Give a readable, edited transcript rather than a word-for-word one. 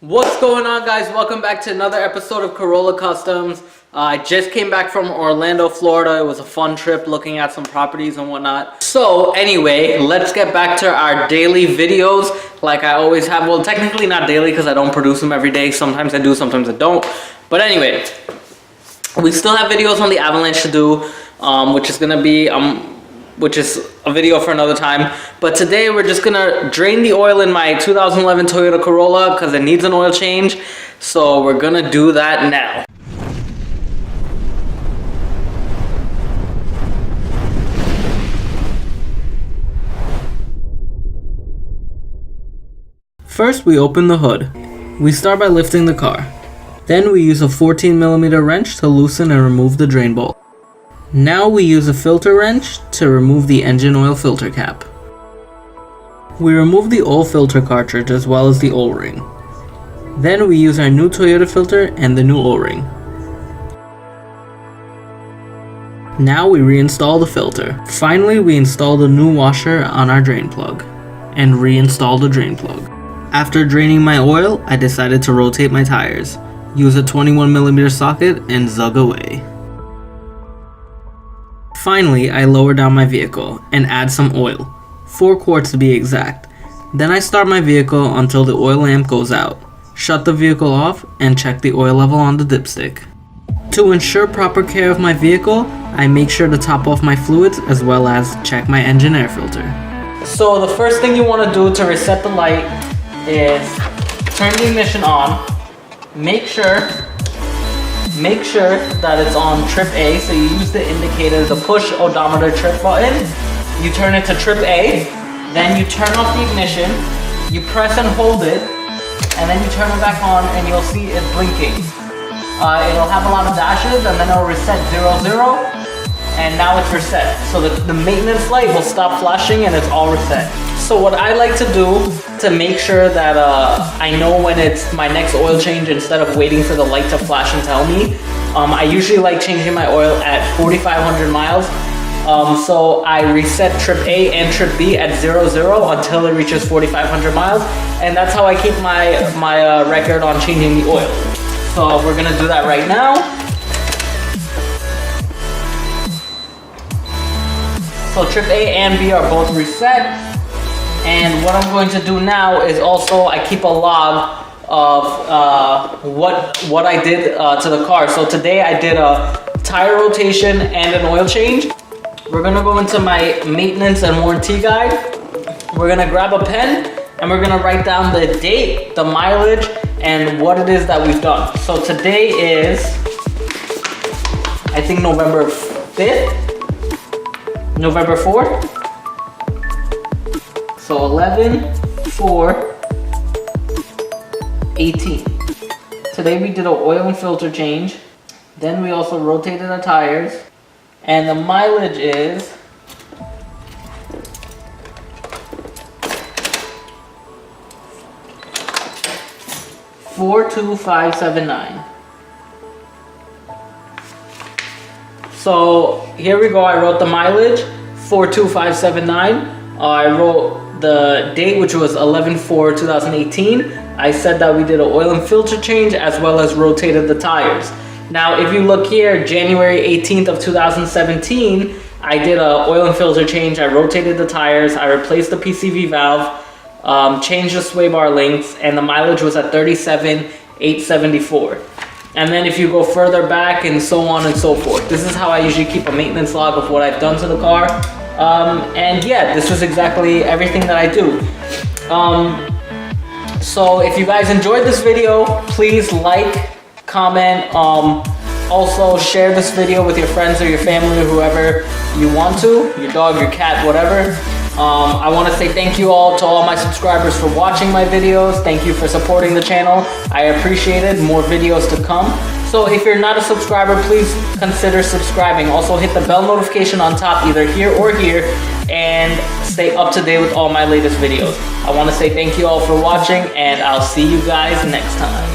What's going on, guys? Welcome back to another episode of Corolla Customs. I just came back from Orlando, Florida. It was a fun trip looking at some properties and whatnot. So anyway, let's get back to our daily videos like I always have. Well, technically not daily because I don't produce them every day. Sometimes I do, sometimes I don't. But anyway, we still have videos on the avalanche to do, which is going to be... which is a video for another time. But today we're just gonna drain the oil in my 2011 Toyota Corolla because it needs an oil change. So we're gonna do that now. First, we open the hood. We start by lifting the car. Then we use a 14mm wrench to loosen and remove the drain bolt. Now we use a filter wrench to remove the engine oil filter cap. We remove the oil filter cartridge as well as the oil ring. Then we use our new Toyota filter and the new oil ring. Now we reinstall the filter. Finally, we install the new washer on our drain plug and reinstall the drain plug. After draining my oil, I decided to rotate my tires. Use a 21mm socket and zug away. Finally, I lower down my vehicle and add some oil, 4 quarts to be exact. Then I start my vehicle until the oil lamp goes out, shut the vehicle off, and check the oil level on the dipstick. To ensure proper care of my vehicle, I make sure to top off my fluids as well as check my engine air filter. So the first thing you want to do to reset the light is turn the ignition on, make sure that it's on trip A, so you use the indicator, the push odometer trip button, you turn it to trip A, then you turn off the ignition, you press and hold it, and then you turn it back on and you'll see it blinking. It'll have a lot of dashes and then it'll reset 00, and now it's reset. So the maintenance light will stop flashing and it's all reset. So what I like to do to make sure that I know when it's my next oil change instead of waiting for the light to flash and tell me, I usually like changing my oil at 4,500 miles. So I reset trip A and trip B at 00 until it reaches 4,500 miles. And that's how I keep my record on changing the oil. So we're gonna do that right now. So trip A and B are both reset. And what I'm going to do now is also I keep a log of what I did to the car. So today I did a tire rotation and an oil change. We're gonna go into my maintenance and warranty guide. We're gonna grab a pen and we're gonna write down the date, the mileage, and what it is that we've done. So today is, I think November 5th, November 4th. So 11/4/18. Today we did an oil and filter change. Then we also rotated our tires. And the mileage is 42579. So here we go. I wrote the mileage 42579. I wrote the date, which was 11/4/2018. I said that we did an oil and filter change as well as rotated the tires. Now, if you look here, January 18th of 2017, I did an oil and filter change. I rotated the tires. I replaced the PCV valve, changed the sway bar links, and the mileage was at 37,874. And then if you go further back and so on and so forth, this is how I usually keep a maintenance log of what I've done to the car. And yeah, this was exactly everything that I do. So if you guys enjoyed this video, please like, comment, also share this video with your friends or your family or whoever you want to, your dog, your cat, whatever. I want to say thank you all to all my subscribers for watching my videos. Thank you for supporting the channel. I appreciate it. More videos to come. So if you're not a subscriber, please consider subscribing. Also hit the bell notification on top, either here or here, and stay up to date with all my latest videos. I want to say thank you all for watching, and I'll see you guys next time.